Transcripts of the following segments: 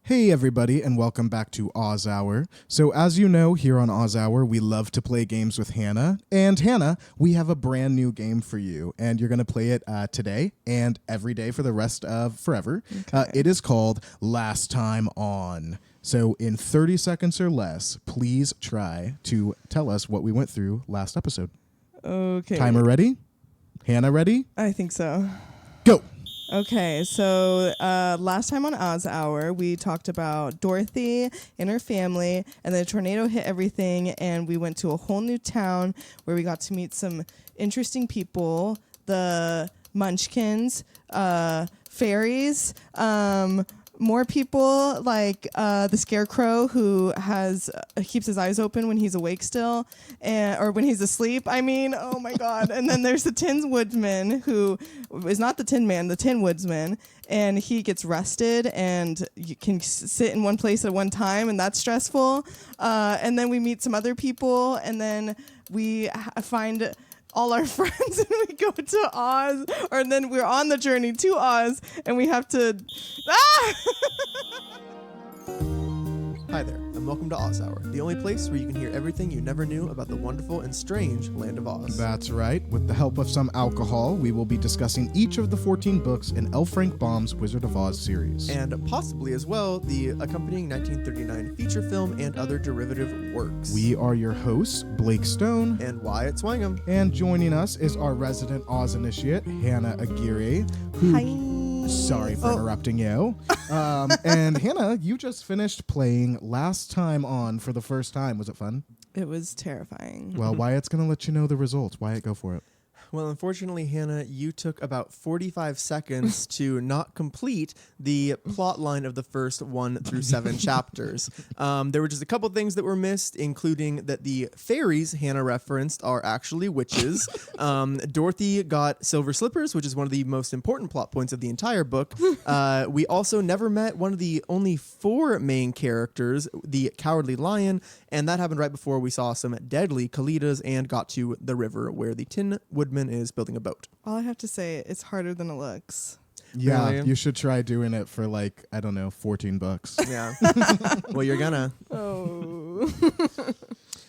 Hey everybody, and welcome back to Oz Hour. So as you know, here on Oz Hour, we love to play games with Hannah. And Hannah, we have a brand new game for you, and you're going to play it today and every day for the rest of forever. Okay. It is called Last Time On. So in 30 seconds or less, please try to tell us what we went through last episode. Okay. Timer ready? Hannah ready? I think so. Go! Okay, so last time on Oz Hour, we talked about Dorothy and her family, and then a tornado hit everything, and we went to a whole new town where we got to meet some interesting people, the Munchkins, fairies, more people like the Scarecrow, who keeps his eyes open when he's awake still, or when he's asleep. I mean, oh my God! And then there's the Tin Woodsman, who is not the Tin Man, the Tin Woodsman, and he gets rested and you can sit in one place at one time, and that's stressful. And then we meet some other people, and then we find all our friends, and we go to Oz, or then we're on the journey to Oz, and we have to... Hi there, and welcome to Oz Hour, the only place where you can hear everything you never knew about the wonderful and strange land of Oz. That's right. With the help of some alcohol, we will be discussing each of the 14 books in L. Frank Baum's Wizard of Oz series. And possibly as well, the accompanying 1939 feature film and other derivative works. We are your hosts, Blake Stone. And Wyatt Swangham. And joining us is our resident Oz initiate, Hannah Aguirre. Who, Hi. Sorry for interrupting you. And Hannah, you just finished playing Last Time On for the first time. Was it fun? It was terrifying. Well, Wyatt's going to let you know the results. Wyatt, go for it. Well, unfortunately, Hannah, you took about 45 seconds to not complete the plot line of the first 1 through 7 chapters. There were just a couple things that were missed, including that the fairies Hannah referenced are actually witches. Dorothy got silver slippers, which is one of the most important plot points of the entire book. We also never met one of the only 4 main characters, the Cowardly Lion, and that happened right before we saw some deadly Kalidas and got to the river where the Tin Woodman is building a boat. All I have to say, it's harder than it looks. Yeah, Really? you should try doing it for like, I don't know, $14. Yeah. Well, you're gonna. Oh.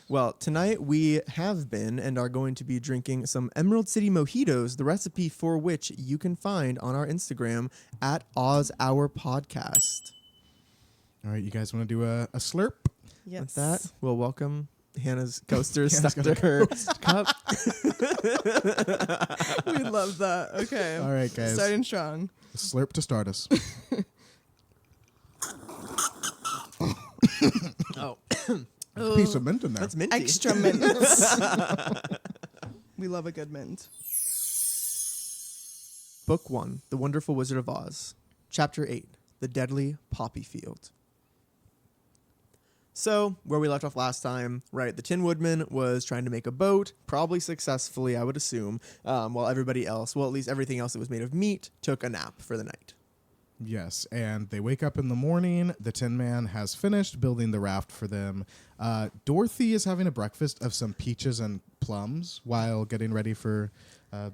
Well, tonight we have been and are going to be drinking some Emerald City Mojitos, the recipe for which you can find on our Instagram at Oz Hour Podcast. All right, you guys want to do a slurp? Yes. With that, we'll welcome Hannah's coaster Hannah's stuck got to her cup. We love that. Okay. All right, guys. Starting strong. Slurp to start us. Oh, There's a piece of mint in there. that's minty. Extra mints. We love a good mint. Book 1, The Wonderful Wizard of Oz. Chapter 8, The Deadly Poppy Field. So, where we left off last time, right, the Tin Woodman was trying to make a boat, probably successfully, I would assume, while everybody else, well, at least everything else that was made of meat, took a nap for the night. Yes, and they wake up in the morning. The Tin Man has finished building the raft for them. Dorothy is having a breakfast of some peaches and plums while getting ready for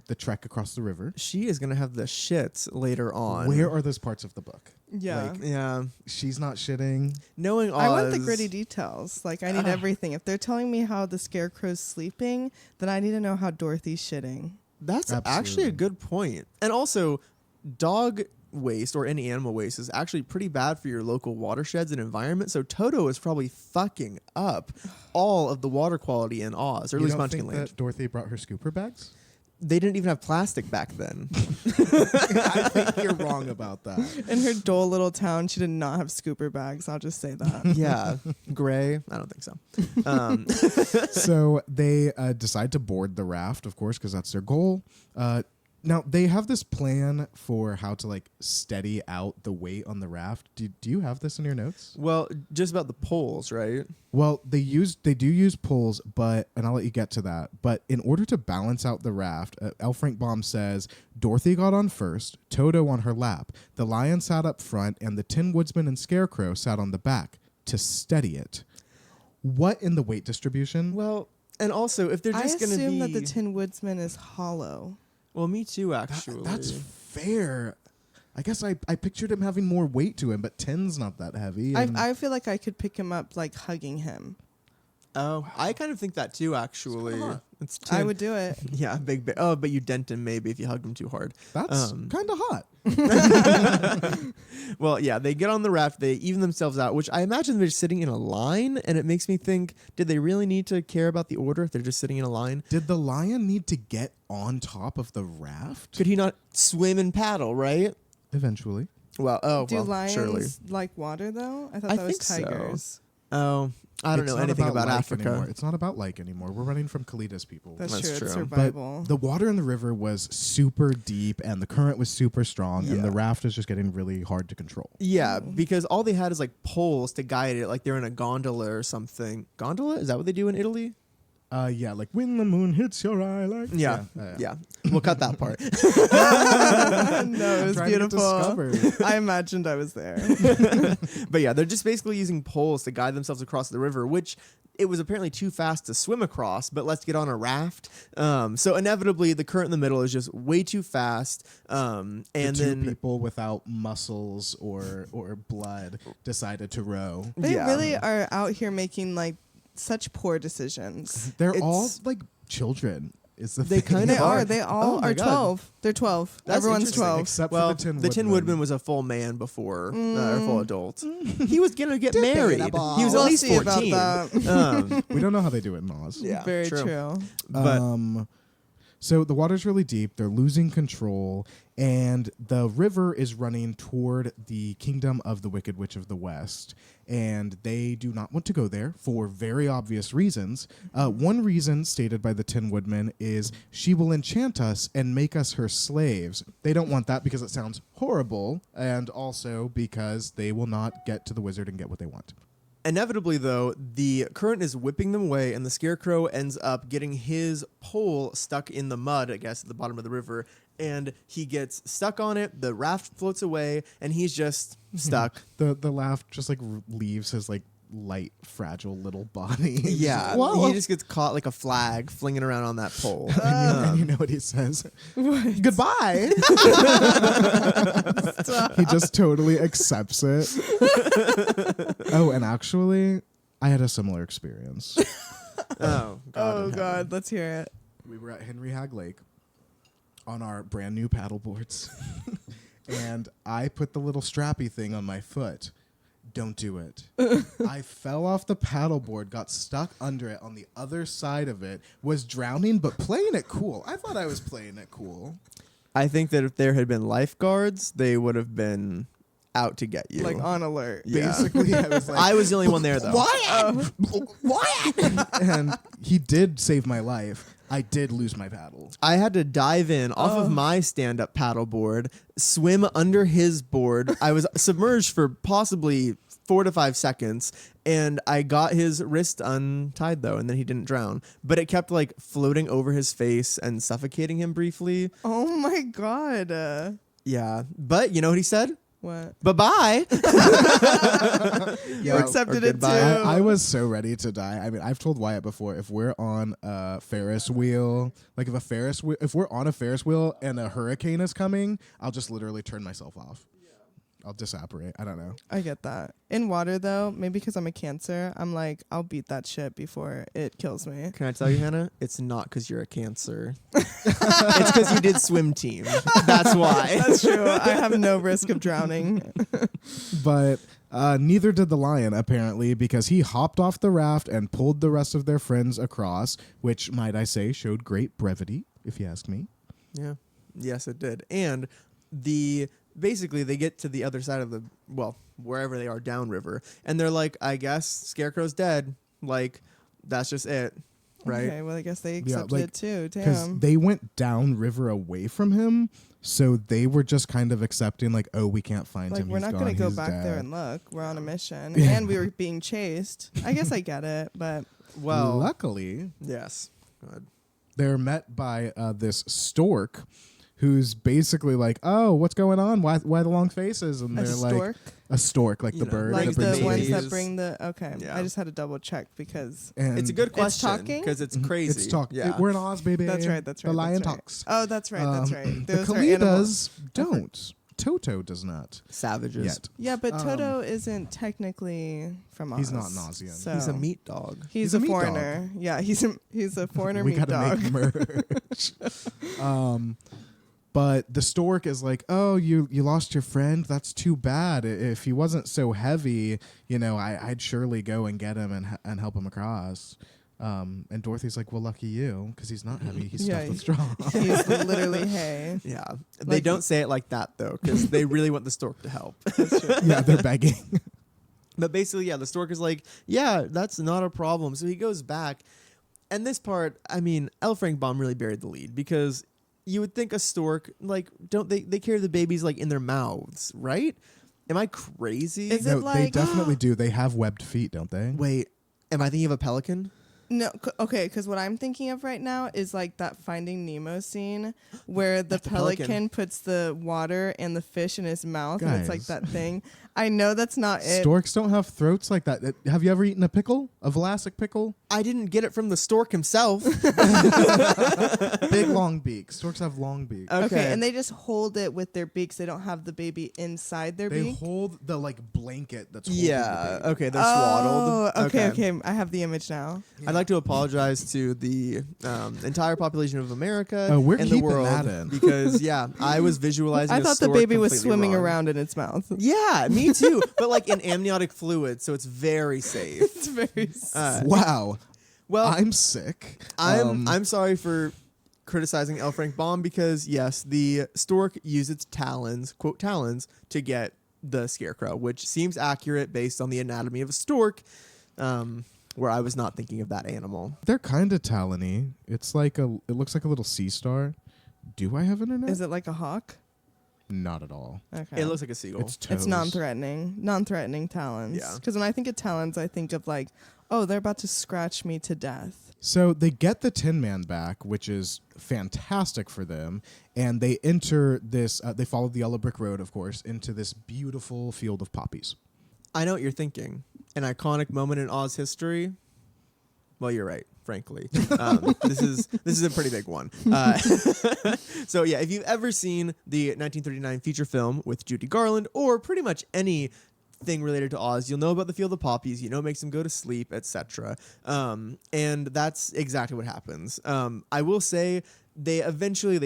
the trek across the river. She is going to have the shits later on. Where are those parts of the book? Yeah. Like, Yeah. she's not shitting. Knowing Oz... I want the gritty details. Like, I need everything. If they're telling me how the Scarecrow's sleeping, then I need to know how Dorothy's shitting. That's actually Absolutely. a good point. And also, dog waste or any animal waste is actually pretty bad for your local watersheds and environment. So Toto is probably fucking up all of the water quality in Oz, or at You least don't think Munchkinland. that Dorothy brought her scooper bags? They didn't even have plastic back then. I think you're wrong about that. In her dull little town, she did not have scooper bags. I'll just say that. Yeah. Gray? I don't think so. So they decide to board the raft, of course, because that's their goal. Now, they have this plan for how to, like, steady out the weight on the raft. Do you have this in your notes? Well, just about the poles, right? Well, they do use poles, and I'll let you get to that. But in order to balance out the raft, L. Frank Baum says, Dorothy got on first, Toto on her lap, the lion sat up front, and the Tin Woodsman and Scarecrow sat on the back to steady it. What in the weight distribution? Well, and also, if they're just going to be... I assume that the Tin Woodsman is hollow. Well, me too, actually. That's fair. I guess I pictured him having more weight to him, but 10's not that heavy. and- I feel like I could pick him up like hugging him. Oh, I kind of think that too. Actually, it's I would do it. Yeah, big. Oh, but you dent him maybe if you hugged him too hard. That's kind of hot. Well, yeah, they get on the raft, they even themselves out, which I imagine they're sitting in a line, and it makes me think, did they really need to care about the order if they're just sitting in a line? Did the lion need to get on top of the raft? Could he not swim and paddle, right? Eventually. Well, Do well, lions surely. like water though? I thought I that was think so. tigers. Oh, I don't It's know not anything about like Africa. anymore. It's not about like anymore. We're running from Kalida's people. That's That's true. It's true. But survival. the water in the river was super deep and the current was super strong and Yeah. the raft is just getting really hard to control. Yeah, because all they had is like poles to guide it, like they're in a gondola or something. Gondola? Is that what they do in Italy? Yeah, like when the moon hits your eye, like Yeah. We'll cut that part. No, it was trying to get beautiful. discovered. I imagined I was there. But yeah, they're just basically using poles to guide themselves across the river, which it was apparently too fast to swim across, but let's get on a raft. So inevitably, the current in the middle is just way too fast. And the then two people without muscles or blood decided to row. They Yeah. really are out here making like such poor decisions. They're all It's- like children. Is the They thing. kind They of are. are. They all Oh my are God. 12. They're 12. That's Everyone's interesting. 12. except Well, for the Tin Woodman was a full man before, or full adult. He was gonna get married. He was We'll at least see about 14. that. We don't know how they do it in Oz. Yeah, Very true. But So the water's really deep. They're losing control, and the river is running toward the kingdom of the Wicked Witch of the West. And they do not want to go there for very obvious reasons. One reason stated by the Tin Woodman is she will enchant us and make us her slaves. They don't want that because it sounds horrible, and also because they will not get to the wizard and get what they want. inevitably, though, the current is whipping them away, and the Scarecrow ends up getting his pole stuck in the mud, I guess, at the bottom of the river, and he gets stuck on it. The raft floats away, and he's just stuck. The laugh just like leaves his like light, fragile little body. Yeah, Whoa. he just gets caught like a flag flinging around on that pole. And you know what he says? Goodbye. He just totally accepts it. Oh, and actually, I had a similar experience. Oh, God. Oh in God, heaven. let's hear it. We were at Henry Hag Lake on our brand new paddle boards, and I put the little strappy thing on my foot. Don't do it. I fell off the paddleboard, got stuck under it on the other side of it, was drowning, but playing it cool. I thought I was playing it cool. I think that if there had been lifeguards, they would have been out to get you. Like on alert. Yeah. Basically, I was like, I was the only one there, though. What? And he did save my life. I did lose my paddle. I had to dive in off of my stand-up paddleboard, swim under his board. I was submerged for possibly 4 to 5 seconds, and I got his wrist untied, though, and then he didn't drown. But it kept, like, floating over his face and suffocating him briefly. Oh my God. Yeah. But you know what he said? What? Bye-bye. You accepted or it too. goodbye. I was so ready to die. I mean, I've told Wyatt before, if we're on a Ferris wheel, like if we're on a Ferris wheel and a hurricane is coming, I'll just literally turn myself off. I'll disapparate. I don't know. I get that. In water though, maybe because I'm a Cancer, I'm like, I'll beat that shit before it kills me. Can I tell you, Hannah? It's not because you're a Cancer. It's because you did swim team. That's why. That's true. I have no risk of drowning. But neither did the lion, apparently, because he hopped off the raft and pulled the rest of their friends across, which, might I say, showed great brevity, if you ask me. Yeah. Yes, it did. And basically they get to the other side of wherever they are downriver, and they're like, I guess Scarecrow's dead. Like, that's just it. Right? Okay, well I guess they accepted like, it too. Because Damn. they went downriver away from him, so they were just kind of accepting, like, oh, we can't find Like him. we're He's not gonna gone. go He's back there dead. and look. We're on a mission, Yeah. and we were being chased. I guess I get it, but Well, luckily, yes. Good. they're met by this stork who's basically like, oh, what's going on? Why the long faces? And a they're like, stork, a stork, like You the know, bird. like that the brings ones babies. that bring the. Okay, Yeah. I just had to double check because. And It's a good question talking? because it's Mhm. crazy. It's talk. Yeah. We're in Oz, baby. That's right. That's right. The lion that's right. talks. Oh, that's right. That's right. The Those are animals. Kalidas don't. Toto does not Savages. yet. Yeah, but Toto isn't technically from us. He's not Nausian. So He's a meat dog. He's a a meat foreigner. Yeah, he's a foreigner We meat gotta dog. make merch. But the stork is like, oh, you lost your friend? That's too bad. If he wasn't so heavy, I'd surely go and get him and help him across. And Dorothy's like, well, lucky you, because he's not heavy. He's stuffed with straw. He's literally hay. Yeah. They don't say it like that, though, because they really want the stork to help. Yeah, they're begging. But basically, yeah, the stork is like, yeah, that's not a problem. So he goes back. And this part, I mean, L. Frank Baum really buried the lead, because you would think a stork, like, don't they carry the babies, like, in their mouths, right? Am I crazy? Is No, it they like definitely do. They have webbed feet, don't they? Wait, am I thinking of a pelican? No, okay, because what I'm thinking of right now is like that Finding Nemo scene where the That's a pelican. pelican puts the water and the fish in his mouth, and it's like Guys. that thing. I know that's not it. Storks don't have throats like that. Have you ever eaten a pickle? A Vlasic pickle? I didn't get it from the stork himself. Big long beaks. Storks have long beaks. Okay, and they just hold it with their beaks. They don't have the baby inside their They beak. hold the blanket that's holding Yeah, the baby. okay, they're swaddled. Oh, okay. I have the image now. I'd like to apologize to the entire population of America Oh, we're and the keeping world that in. because I was visualizing. I a thought the stork baby was completely swimming wrong. around in its mouth. Yeah, me too, but like in amniotic fluid, so it's very safe. It's very. Wow. Well, I'm sick. I'm sorry for criticizing L. Frank Baum because yes, the stork used its talons, quote talons, to get the scarecrow, which seems accurate based on the anatomy of a stork. Where I was not thinking of that animal. They're kind of talony. It looks like a little sea star. Do I have internet? Is it like a hawk? Not at all. Okay. It looks like a seagull. It's toes. It's non-threatening talons. Yeah. Because when I think of talons, I think of like, oh, they're about to scratch me to death. So they get the Tin Man back, which is fantastic for them, and they enter this. They follow the yellow brick road, of course, into this beautiful field of poppies. I know what you're thinking. An iconic moment in Oz history. Well, you're right. Frankly, this is a pretty big one. So yeah, if you've ever seen the 1939 feature film with Judy Garland, or pretty much anything related to Oz, you'll know about the Field of Poppies. You know, it makes them go to sleep, etc. And that's exactly what happens. I will say they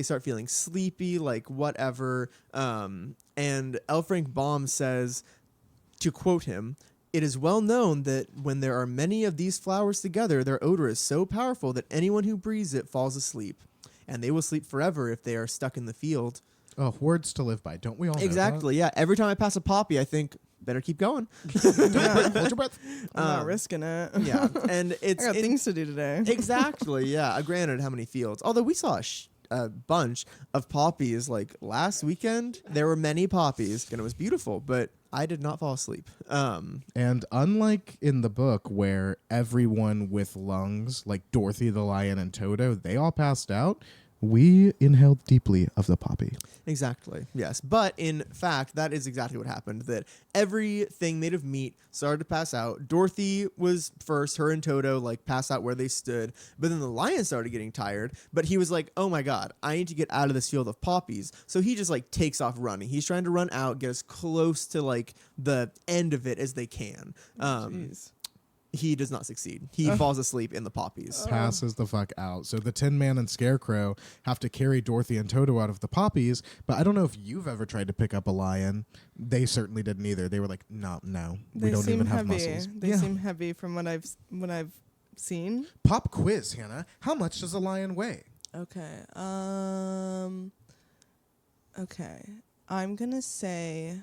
start feeling sleepy, like whatever. And L. Frank Baum says, to quote him, "It is well known that when there are many of these flowers together, their odor is so powerful that anyone who breathes it falls asleep, and they will sleep forever if they are stuck in the field." Oh, words to live by. Don't we all know Exactly, yeah. Every time I pass a poppy, I think, better keep going. that? Hold your breath. I'm not risking it. Yeah, and I it's got things to do today. exactly, yeah. Granted, how many fields? Although we saw a bunch of poppies like last weekend. There were many poppies, and it was beautiful, but I did not fall asleep. And unlike in the book where everyone with lungs, like Dorothy the lion and Toto, they all passed out, we inhaled deeply of the poppy. Exactly. Yes. But in fact, that is exactly what happened. That everything made of meat started to pass out. Dorothy was first, her and Toto like pass out where they stood. But then the lion started getting tired. But he was like, oh my God, I need to get out of this field of poppies. So he just like takes off running. He's trying to run out, get as close to like the end of it as they can. Jeez. He does not succeed. He falls asleep in the poppies. Passes the fuck out. So the Tin Man and Scarecrow have to carry Dorothy and Toto out of the poppies. But I don't know if you've ever tried to pick up a lion. They certainly didn't either. They were like, no, we don't even have muscles. They seem heavy from what I've seen. Pop quiz, Hannah. How much does a lion weigh? Okay. Okay. I'm gonna say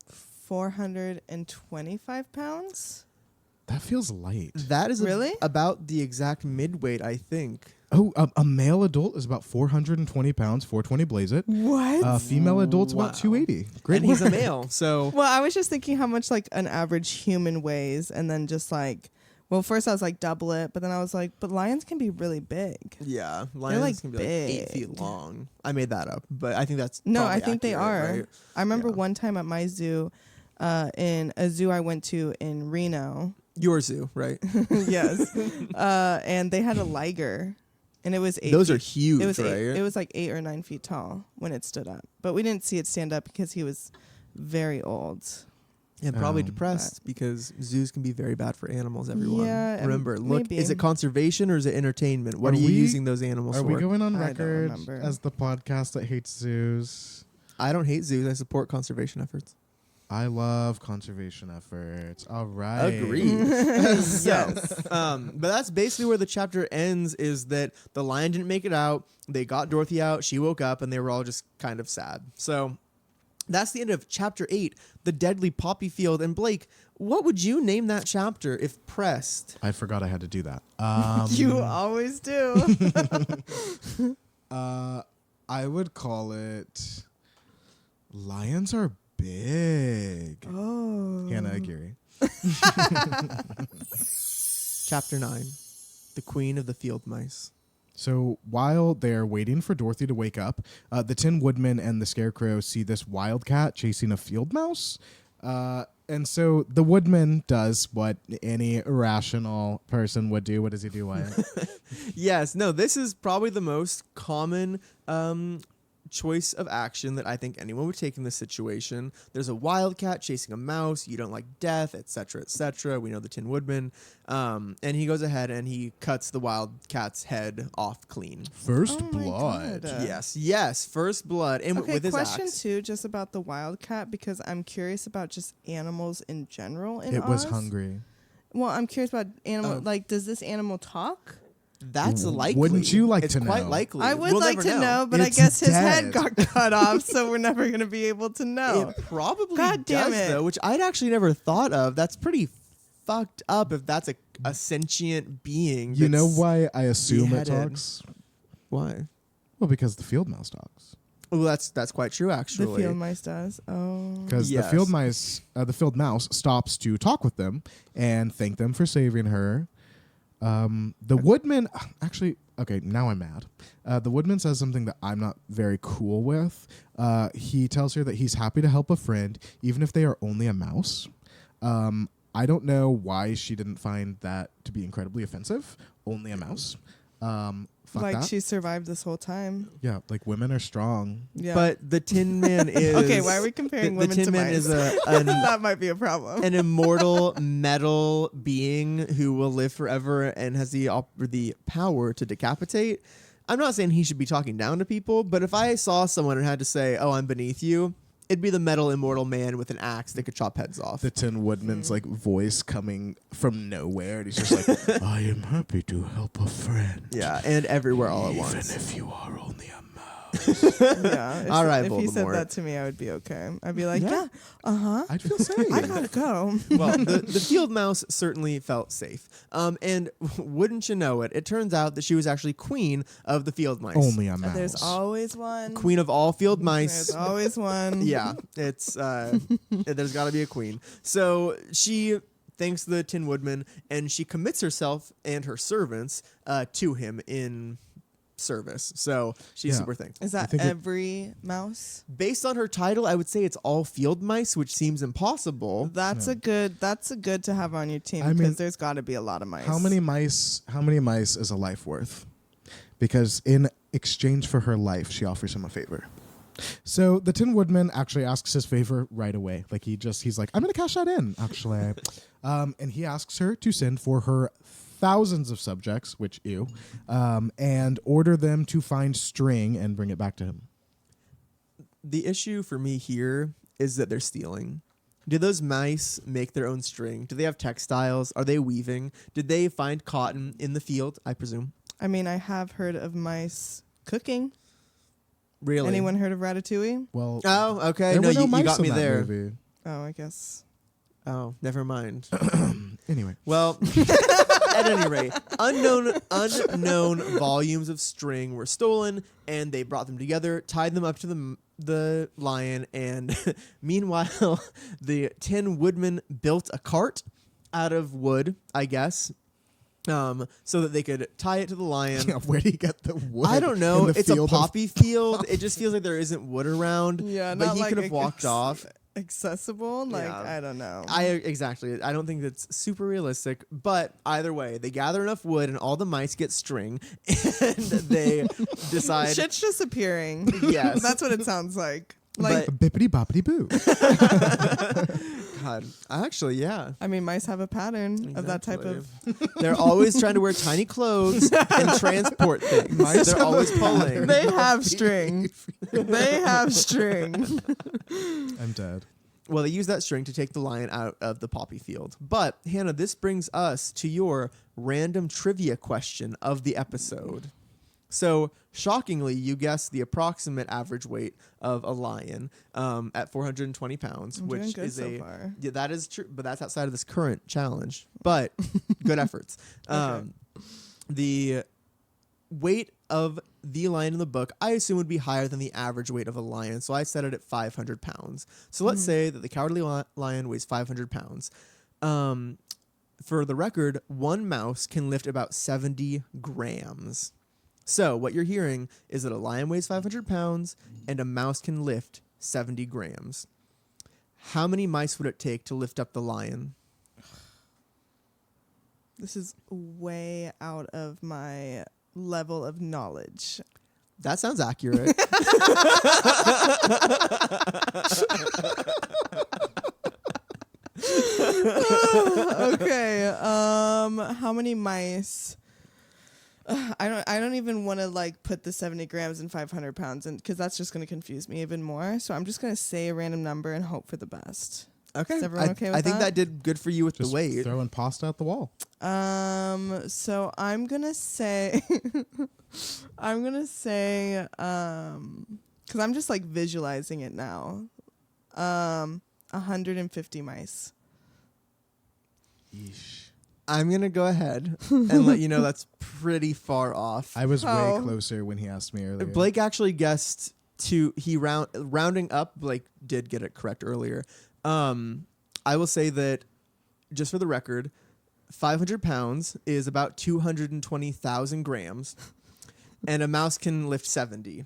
425 pounds. That feels light. That is Really? About the exact mid-weight, I think. Oh, a male adult is about 420 pounds, 420 blaze it. What? Female adult's about 280. Great And he's a work. male, so... Well, I was just thinking how much like an average human weighs, and then just like, well, first I was like double it, but then I was like, but lions can be really big. Yeah, lions like, can be like 8 feet big. long. I made that up, but I think that's No, I probably think they are. accurate, right? I remember Yeah. one time at my zoo, in a zoo I went to in Reno. Your zoo, right? Yes. And they had a liger And it was 8 Those feet. are huge, It was right? It was like 8 or 9 feet tall when it stood up. But we didn't see it stand up because he was very old. And probably Oh. depressed because zoos can be very bad for animals, everyone. Yeah, Remember, look, maybe. is it conservation or is it entertainment? What Are are you we- using those animals Are for? we going on I don't record remember. as the podcast that hates zoos? I don't hate zoos. I support conservation efforts. I love conservation efforts. All right. Agreed. Yes. But that's basically where the chapter ends, is that the lion didn't make it out. They got Dorothy out. She woke up and they were all just kind of sad. So that's the end of chapter 8, The Deadly Poppy Field. And Blake, what would you name that chapter if pressed? I forgot I had to do that. You always do. I would call it Lions Are Big. Oh. Hannah Aguirre. Chapter 9, The Queen of the Field Mice. So while they're waiting for Dorothy to wake up, the Tin Woodman and the Scarecrow see this wildcat chasing a field mouse. And so the Woodman does what any rational person would do. What does he do, Wyatt? Yes, no, this is probably the most common choice of action that I think anyone would take in this situation. There's a wildcat chasing a mouse. You don't like death, etc., etc. We know the Tin Woodman. And he goes ahead and he cuts the wildcat's head off clean. First Oh my blood. God. Yes, first blood. And Okay, with his question axe. 2, just about the wildcat, because I'm curious about just animals in general in It was Oz. hungry. Well, I'm curious about animal. Oh. Like, does this animal talk? That's likely. Wouldn't you like it's to quite know? likely. I would We'll like never to know, but It's I guess his dead. head got cut off, so we're never going to be able to know. It probably God damn does, it. though, which I'd actually never thought of. That's pretty fucked up if that's a sentient being. You know that's why I assume it beheaded. talks? Why? Well, because the field mouse talks. Well, that's quite true, The actually. field mice does. Oh. Because Yes. the field mouse stops to talk with them and thank them for saving her. The Woodman, actually, okay, now I'm mad. The Woodman says something that I'm not very cool with. He tells her that he's happy to help a friend, even if they are only a mouse. I don't know why she didn't find that to be incredibly offensive. Only a mouse. Fuck Like that. she survived this whole time. Yeah, like women are strong. Yeah. But the Tin Man is okay, why are we comparing the women Tin to Man mice? is that might be a problem. an immortal metal being who will live forever and has the power to decapitate. I'm not saying he should be talking down to people, but if I saw someone and had to say, "Oh, I'm beneath you," it'd be the metal immortal man with an axe that could chop heads off. The Tin Woodman's like voice coming from nowhere, and he's just like, "I am happy to help a friend." Yeah, and everywhere all at Even once. if you are only a mouse. Yeah. If, All right, if he said Voldemort. that to me, I would be okay. I'd be like, Yeah. yeah, I'd feel safe. I gotta go. Well, the field mouse certainly felt safe. And wouldn't you know it, it turns out that she was actually queen of the field mice. Only a mouse. There's always one. Queen of all field mice. There's always one. Yeah, it's there's got to be a queen. So she thanks the Tin Woodman and she commits herself and her servants to him in service. So she's Yeah. super thankful. Is that think it- every mouse? Based on her title, I would say it's all field mice, which seems impossible. That's a good to have on your team I because mean, there's got to be a lot of mice. How many mice is a life worth? Because in exchange for her life, she offers him a favor. So the Tin Woodman actually asks his favor right away. Like he's like, I'm gonna cash that in, actually. And he asks her to send for her thousands of subjects, which and order them to find string and bring it back to him. The issue for me here is that they're stealing. Do those mice make their own string? Do they have textiles? Are they weaving? Did they find cotton in the field? I presume. I mean, I have heard of mice cooking. Really? Anyone heard of Ratatouille? Well, Oh, okay. there No, were no you mice got in me that there. movie. Oh, I guess. Oh, never mind. Anyway, Well, at any rate, unknown volumes of string were stolen, and they brought them together, tied them up to the lion, and meanwhile, the Tin Woodman built a cart out of wood, I guess, so that they could tie it to the lion. yeah, where do you get the wood? I don't know. in the It's a field of- poppy field. It just feels like there isn't wood around. Yeah, but not he like could have walked off. accessible. Like, Yeah. I don't know. Exactly. I don't think that's super realistic, but either way, they gather enough wood and all the mice get string and they decide. Shit's just appearing. Yes. That's what it sounds like. Like, Bippity boppity boo. God, actually, yeah. I mean, mice have a pattern of that type of. They're always trying to wear tiny clothes and transport things. They're always pulling. They have string. They have string. I'm dead. Well, they use that string to take the lion out of the poppy field. But, Hannah, this brings us to your random trivia question of the episode. So, shockingly, you guessed the approximate average weight of a lion at 420 pounds, I'm which doing good is so far. Yeah, that is true, but that's outside of this current challenge. But good efforts. Okay. The weight of the lion in the book, I assume, would be higher than the average weight of a lion. So I set it at 500 pounds. So let's say that the cowardly lion weighs 500 pounds. For the record, one mouse can lift about 70 grams. So what you're hearing is that a lion weighs 500 pounds and a mouse can lift 70 grams. How many mice would it take to lift up the lion? This is way out of my level of knowledge. That sounds accurate. Okay. How many mice? I don't even want to like put the 70 grams and 500 pounds in, because that's just going to confuse me even more. So I'm just going to say a random number and hope for the best. Okay. Is everyone okay with I think that? that did good for you with Just the weight. throwing pasta at the wall. So I'm gonna say, because I'm just like visualizing it now. 150 mice. Yeesh. I'm going to go ahead and let you know that's pretty far off. I was Oh. way closer when he asked me earlier. Blake actually guessed rounding up. Blake did get it correct earlier. I will say that, just for the record, 500 pounds is about 220,000 grams, and a mouse can lift 70.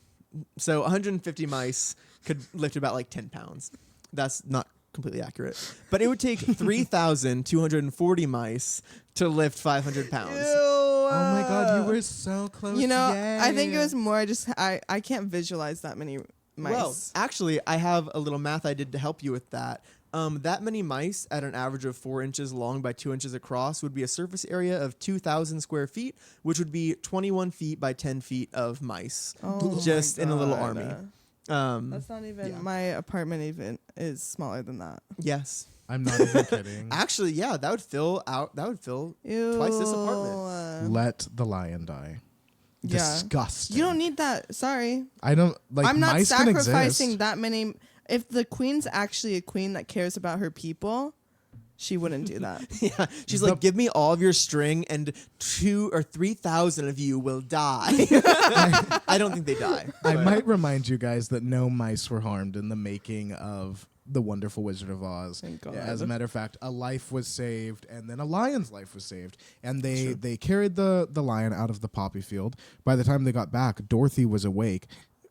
So 150 mice could lift about like 10 pounds. That's not completely accurate, but it would take 3,240 mice to lift 500 pounds. Oh my god, you were so close. You know, Yay. I think it was more just I can't visualize that many mice. Well, actually, I have a little math I did to help you with that. That many mice at an average of 4 inches long by 2 inches across would be a surface area of 2,000 square feet, which would be 21 feet by 10 feet of mice, just my in a little God. army. That's not even yeah. my apartment. Even is smaller than that. Yes. I'm not even kidding. Actually, yeah, that would fill Ew. twice this apartment. Let the lion die. Yeah. Disgusting. You don't need that. Sorry. I don't like. I'm not mice can sacrificing exist. that many. If the queen's actually a queen that cares about her people, she wouldn't do that. Yeah, she's like, give me all of your string, and 2,000 or 3,000 of you will die. I don't think they die. I but- might remind you guys that no mice were harmed in the making of The Wonderful Wizard of Oz. Thank God. As a matter of fact, a life was saved, and then a lion's life was saved. And they carried the lion out of the poppy field. By the time they got back, Dorothy was awake.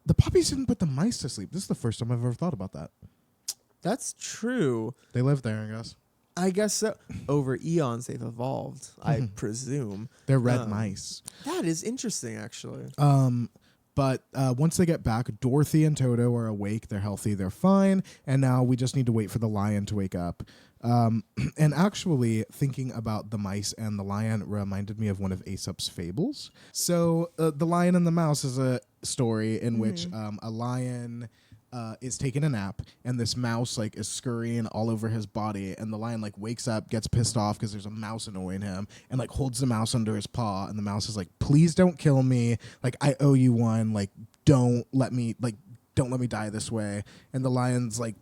The puppies didn't put the mice to sleep. This is the first time I've ever thought about that. That's true. They live there, I guess. I guess so. Over eons, they've evolved, I presume. They're red mice. That is interesting, actually. But once they get back, Dorothy and Toto are awake. They're healthy. They're fine. And now we just need to wait for the lion to wake up. And actually, thinking about the mice and the lion reminded me of one of Aesop's fables. So The Lion and the Mouse is a story in which a lion is taking a nap, and this mouse like is scurrying all over his body, and the lion like wakes up, gets pissed off because there's a mouse annoying him, and like holds the mouse under his paw, and the mouse is like, please don't kill me, like I owe you one, like don't let me die this way. And the lion's like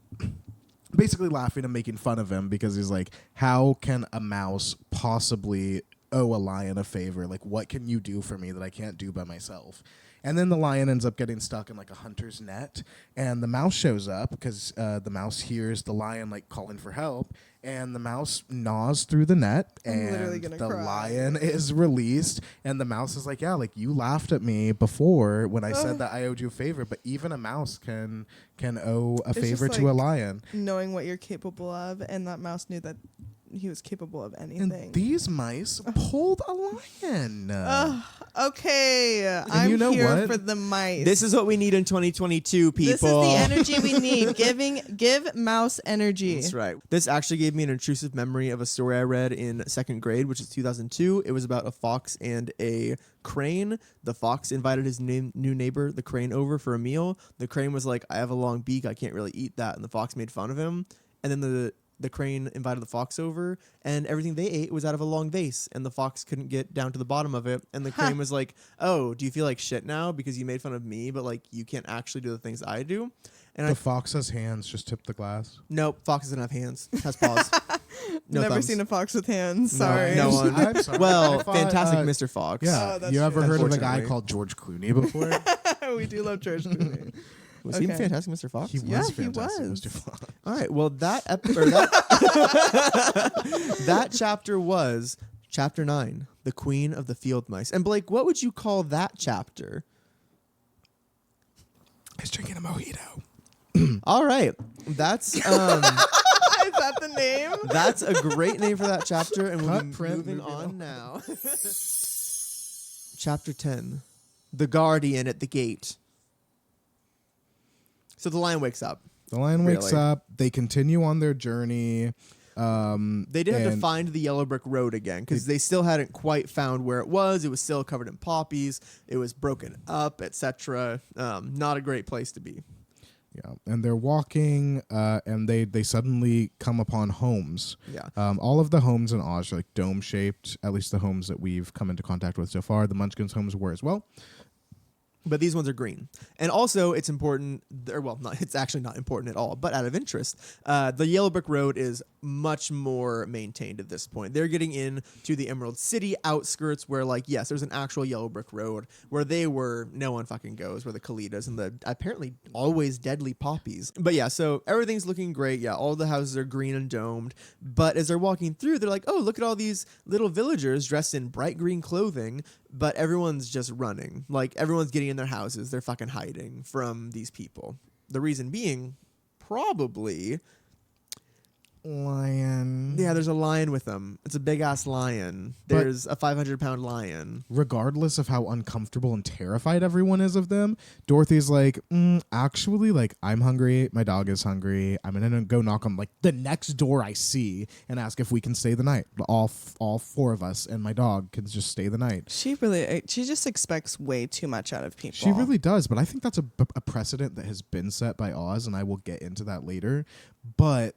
basically laughing and making fun of him because he's like, how can a mouse possibly owe a lion a favor? Like, what can you do for me that I can't do by myself? And then the lion ends up getting stuck in like a hunter's net, and the mouse shows up because the mouse hears the lion like calling for help, and the mouse gnaws through the net, I'm literally and gonna the cry. lion is released, and the mouse is like, yeah, like you laughed at me before when I said that I owed you a favor, but even a mouse can owe a It's favor just to a like lion. knowing what you're capable of, and that mouse knew that he was capable of anything. And these mice pulled a lion. Okay, I'm you know here what? for the mice. This is what we need in 2022, people. This is the energy we need. Give mouse energy. That's right. This actually gave me an intrusive memory of a story I read in second grade, which is 2002. It was about a fox and a crane. The fox invited his new neighbor, the crane, over for a meal. The crane was like, I have a long beak, I can't really eat that. And the fox made fun of him. And then the crane invited the fox over, and everything they ate was out of a long vase, and the fox couldn't get down to the bottom of it. And the crane was like, oh, do you feel like shit now because you made fun of me, but like you can't actually do the things I do? And The fox has hands, just tip the glass. nope, fox doesn't have hands, has paws. No Never thumbs. seen a fox with hands. No, Sorry. no one. I'm sorry. Well, I thought, fantastic Mr. Fox. Yeah, Oh, that's you ever true. heard of a guy Unfortunately. called George Clooney before? We do love George Clooney. Was he in Okay. Fantastic Mr. Fox? He was Yeah, he fantastic, was. Mr. Fox. All right. Well, that that chapter was chapter 9, the Queen of the Field Mice. And Blake, what would you call that chapter? He's drinking a mojito. All right. That's Is that the name? that's a great name for that chapter, and we'll Cut be print, moving moving on on. now. Chapter 10, the Guardian at the Gate. So the lion wakes up. The lion wakes Really? up. They continue on their journey. They did have to and- find the yellow brick road again because they still hadn't quite found where it was. It was still covered in poppies. It was broken up, etc. Not a great place to be. Yeah, and they're walking, and they suddenly come upon homes. Yeah. All of the homes in Oz are like dome shaped. At least the homes that we've come into contact with so far. The Munchkins' homes were as well. But these ones are green. And also, it's important, or well, not, it's actually not important at all, but out of interest, the yellow brick road is much more maintained at this point. They're getting in to the Emerald City outskirts where, like, yes, there's an actual yellow brick road. Where they were, no one fucking goes, where the Kalidas and the apparently always deadly poppies. But yeah, so everything's looking great. Yeah, all the houses are green and domed. But as they're walking through, they're like, oh, look at all these little villagers dressed in bright green clothing. But everyone's just running. Like, everyone's getting in their houses. They're fucking hiding from these people. The reason being, probably, Lion. yeah, there's a lion with them. It's a big-ass lion. But- There's a 500-pound lion. Regardless of how uncomfortable and terrified everyone is of them, Dorothy's like, actually, like, I'm hungry. My dog is hungry. I'm gonna go knock on like the next door I see and ask if we can stay the night. All four of us and my dog can just stay the night. She just expects way too much out of people. She really does, but I think that's a precedent that has been set by Oz, and I will get into that later. But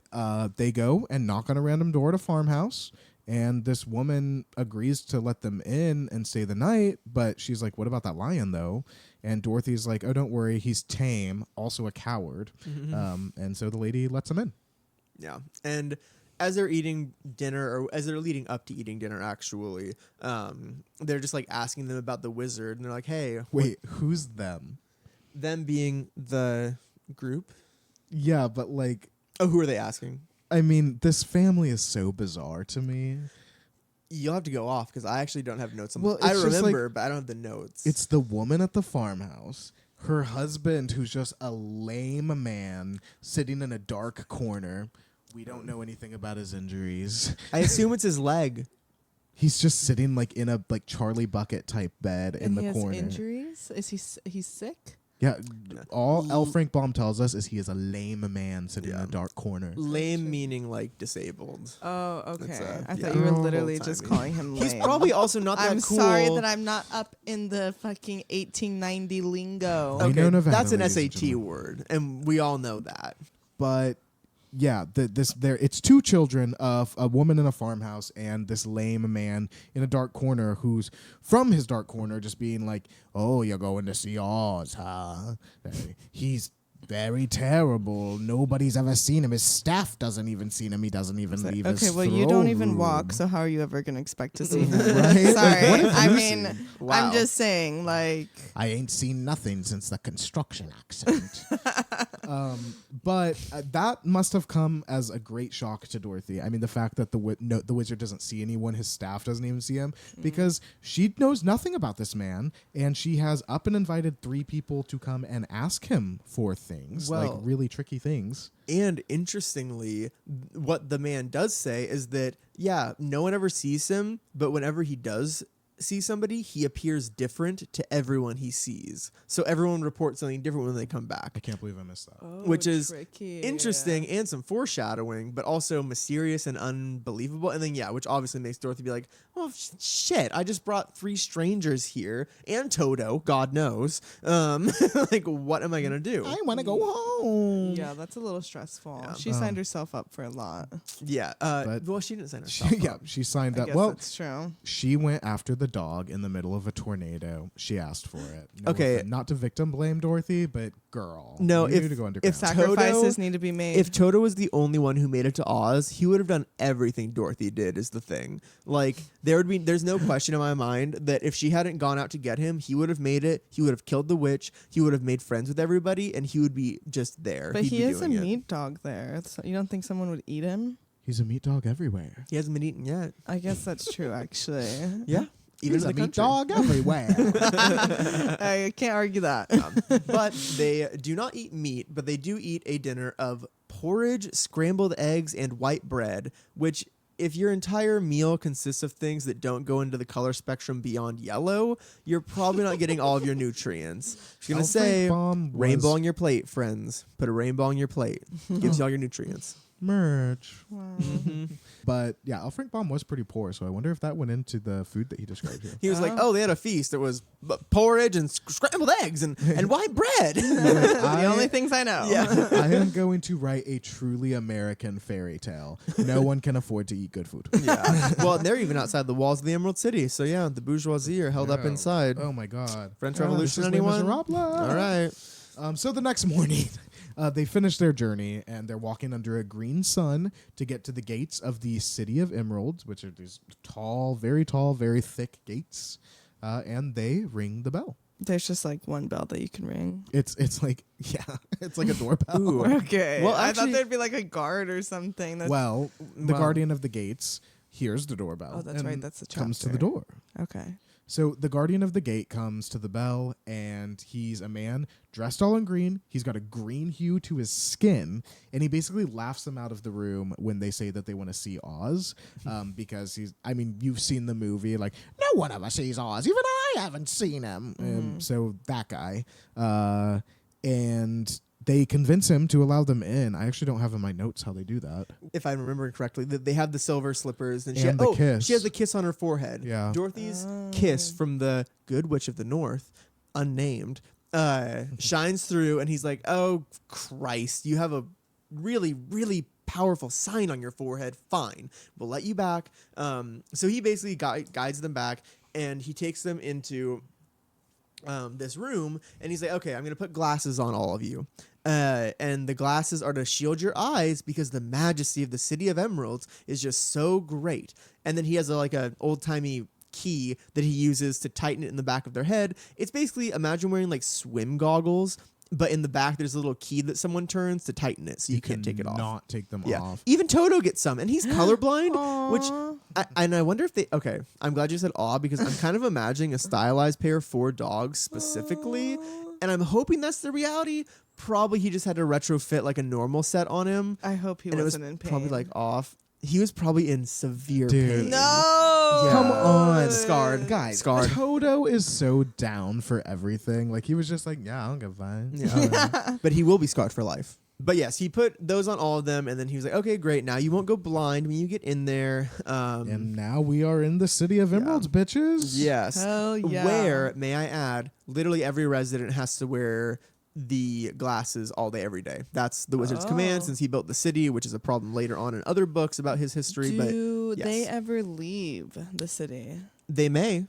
they go and knock on a random door at a farmhouse, and this woman agrees to let them in and stay the night, but she's like, what about that lion, though? And Dorothy's like, oh, don't worry, he's tame, also a coward. And so the lady lets him in. Yeah. And as they're eating dinner, or as they're leading up to eating dinner, actually, they're just, like, asking them about the wizard. And they're like, hey, Wait, who's them? them being the group. Yeah, but like, Oh, who are they asking? I mean, this family is so bizarre to me. You'll have to go off because I actually don't have notes on Well, this. I it's just remember, like- but I don't have the notes. It's the woman at the farmhouse, her husband, who's just a lame man sitting in a dark corner. We don't know anything about his injuries. I assume it's his leg. He's just sitting like in a like Charlie Bucket type bed in And the he has corner. injuries. Is he's sick? Yeah, all L. Frank Baum tells us is he is a lame man sitting in Yeah. a dark corner. Lame meaning like disabled. Oh, okay. That's, I yeah. thought you were Oh, literally old-timey. just calling him lame. He's probably also not that I'm cool. sorry that I'm not up in the fucking 1890 lingo. We know Nevada, that's an ladies and SAT gentlemen. word, and we all know that. But yeah, it's two children of a woman in a farmhouse and this lame man in a dark corner who's from his dark corner just being like, oh, you're going to see Oz, huh? He's very terrible. Nobody's ever seen him. His staff doesn't even seen him. He doesn't even leave his okay, well, you don't even room. walk, so how are you ever going to expect to see him? Right? Sorry. What have I you mean, seen? Wow. I'm just saying, like... I ain't seen nothing since the construction accident. But that must have come as a great shock to Dorothy. I mean, the fact that the wizard doesn't see anyone, his staff doesn't even see him, because she knows nothing about this man, and she has up and invited 3 people to come and ask him for things, like really tricky things. And interestingly, what the man does say is that, yeah, no one ever sees him, but whenever he does see somebody, he appears different to everyone he sees. So everyone reports something different when they come back. I can't believe I missed that. Oh, Which is tricky. interesting and some foreshadowing, but also mysterious and unbelievable. And then, which obviously makes Dorothy be like, oh, shit, I just brought 3 strangers here and Toto, God knows. Like, what am I going to do? I want to go home. Yeah, that's a little stressful. Yeah. She signed herself up for a lot. Yeah. Well, she didn't sign herself up. She signed I up. guess Well, that's true. she went after the dog in the middle of a tornado. She asked for it. Okay. Not to victim blame Dorothy, but girl. No, you if- need to go if underground. Sacrifices need to be made. If Toto was the only one who made it to Oz, he would have done everything Dorothy did, is the thing. Like, there's no question in my mind that if she hadn't gone out to get him, he would have made it. He would have killed the witch. He would have made friends with everybody, and he would be just there. but He'd he be is a doing it. meat dog there. So you don't think someone would eat him? He's a meat dog everywhere. He hasn't been eaten yet. I guess that's true, actually. Yeah. Even He's in a the meat country. dog everywhere. I can't argue that. But they do not eat meat, but they do eat a dinner of porridge, scrambled eggs, and white bread, which, if your entire meal consists of things that don't go into the color spectrum beyond yellow, you're probably not getting all of your nutrients. She's going to say, rainbow on your plate, friends. Put a rainbow on your plate. Gives you all your nutrients. merch. Wow. But yeah, Elfrinkbaum was pretty poor, so I wonder if that went into the food that he described here. He was like, Oh. oh, they had a feast. It was porridge and scrambled eggs and white bread. The only things I know. Yeah. I am going to write a truly American fairy tale. No one can afford to eat good food. Yeah. Well, and they're even outside the walls of the Emerald City. So, yeah, the bourgeoisie are held up Yeah. inside. Oh my God. French This Revolution, is Les anyone? Miserables. All right. So the next morning, they finish their journey and they're walking under a green sun to get to the gates of the City of Emeralds, which are these tall, very thick gates. And they ring the bell. There's just like one bell that you can ring. It's like, yeah, it's like a doorbell. Ooh. Okay. Well, I actually- thought there'd be like a guard or something. That's, Well, the Wow. guardian of the gates hears the doorbell. Oh, that's and right, that's the comes to the chapter. door. okay. So the guardian of the gate comes to the bell, and he's a man dressed all in green. He's got a green hue to his skin, and he basically laughs them out of the room when they say that they want to see Oz, because you've seen the movie. Like, no one ever sees Oz. Even I haven't seen him. So that guy, and they convince him to allow them in. I actually don't have in my notes how they do that. If I'm remembering correctly, they have the silver slippers. And And the kiss. she has the kiss on her forehead. Yeah. Dorothy's kiss from the Good Witch of the North, unnamed, shines through, and he's like, oh, Christ, you have a really, really powerful sign on your forehead. Fine, we'll let you back. So he basically guides them back, and he takes them into this room, and he's like, okay, I'm going to put glasses on all of you. And the glasses are to shield your eyes because the majesty of the City of Emeralds is just so great. And then he has a old-timey key that he uses to tighten it in the back of their head. It's basically, imagine wearing like swim goggles, but in the back there's a little key that someone turns to tighten it so you can't take it off. Not take them Yeah. off. Even Toto gets some, and he's colorblind, which Aw. I wonder if they. Okay, I'm glad you said awe because I'm kind of imagining a stylized pair for dogs specifically, and I'm hoping that's the reality. Probably he just had to retrofit like a normal set on him, I hope he and it was wasn't in pain. probably like off. He was probably in severe Dude. pain. no. Yeah. Come on. Scarred. Guys, Scarred. Toto is so down for everything. Like, he was just like, yeah, I'll get fine. Yeah. But he will be scarred for life. But yes, he put those on all of them, and then he was like, okay, great. Now you won't go blind when you get in there. And now we are in the City of Emeralds, bitches. Yes. Hell yeah. Where, may I add, literally every resident has to wear the glasses all day, every day. That's the wizard's command Oh. since he built the city, which is a problem later on in other books about his history. Do but they yes. ever leave the city? They may.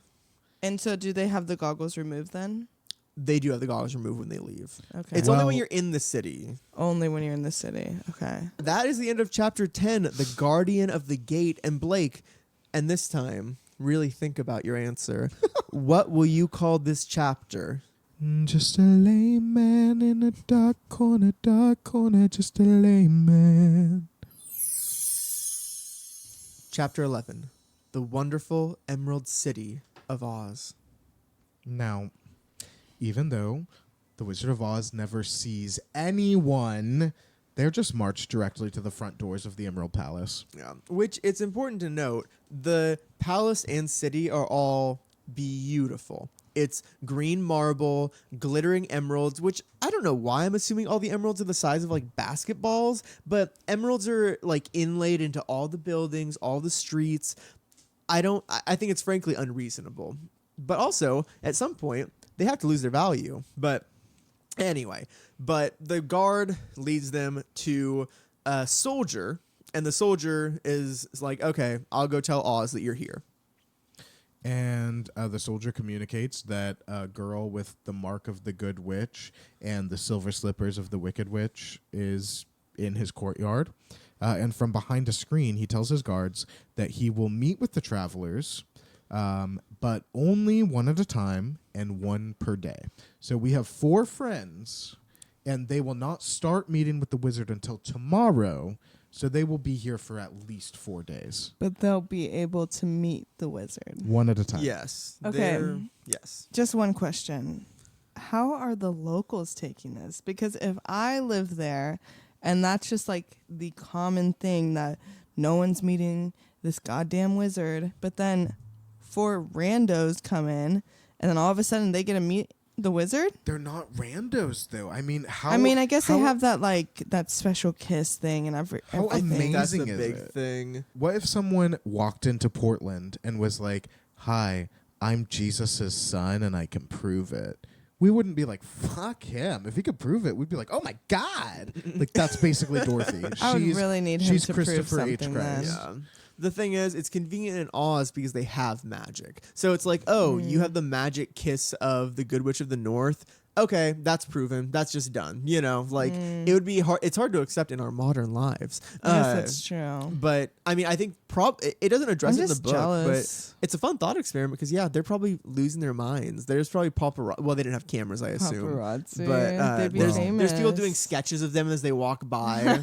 And so do they have the goggles removed then? they do have the goggles removed when they leave. Okay. It's only when Well- you're in the city. Only when you're in the city. Okay. That is the end of chapter 10, The Guardian of the Gate. And Blake, and this time, really think about your answer. What will you call this chapter? Just a lame man in a dark corner, just a lame man. Chapter 11, The Wonderful Emerald City of Oz. Now, even though the Wizard of Oz never sees anyone, they're just marched directly to the front doors of the Emerald Palace. Yeah. Which it's important to note, the palace and city are all beautiful. It's green marble, glittering emeralds, which I don't know why I'm assuming all the emeralds are the size of like basketballs, but emeralds are like inlaid into all the buildings, all the streets. I think it's frankly unreasonable. But also, at some point, they have to lose their value. But anyway, the guard leads them to a soldier, and the soldier is like, okay, I'll go tell Oz that you're here. And the soldier communicates that a girl with the mark of the good witch and the silver slippers of the wicked witch is in his courtyard. And from behind a screen, he tells his guards that he will meet with the travelers, but only one at a time and one per day. So we have 4 friends, and they will not start meeting with the wizard until tomorrow. So they will be here for at least 4 days. But they'll be able to meet the wizard. One at a time. Yes. Okay. Yes. Just one question. How are the locals taking this? Because if I live there and that's just like the common thing that no one's meeting this goddamn wizard, but then 4 randos come in and then all of a sudden they get to meet the wizard? They're not randos, though. I mean, how? I guess they have that special kiss thing and How everything. That's the amazing is big it? thing. What if someone walked into Portland and was like, "Hi, I'm Jesus's son, and I can prove it"? We wouldn't be like, "Fuck him!" If he could prove it, we'd be like, "Oh my god!" Like that's basically Dorothy. I would really need him she's to prove Christopher H. something Christ. then. Yeah. The thing is, it's convenient in Oz because they have magic. So it's like, oh, you have the magic kiss of the Good Witch of the North. Okay, that's proven. That's just done. You know, like it would be hard. It's hard to accept in our modern lives. Yes, that's true. But I mean, I think it doesn't address I'm it in the just book, jealous. but it's a fun thought experiment because yeah, they're probably losing their minds. There's probably paparazzi. Well, they didn't have cameras, I assume. Paparazzi. But They'd be there's people famous. doing sketches of them as they walk by.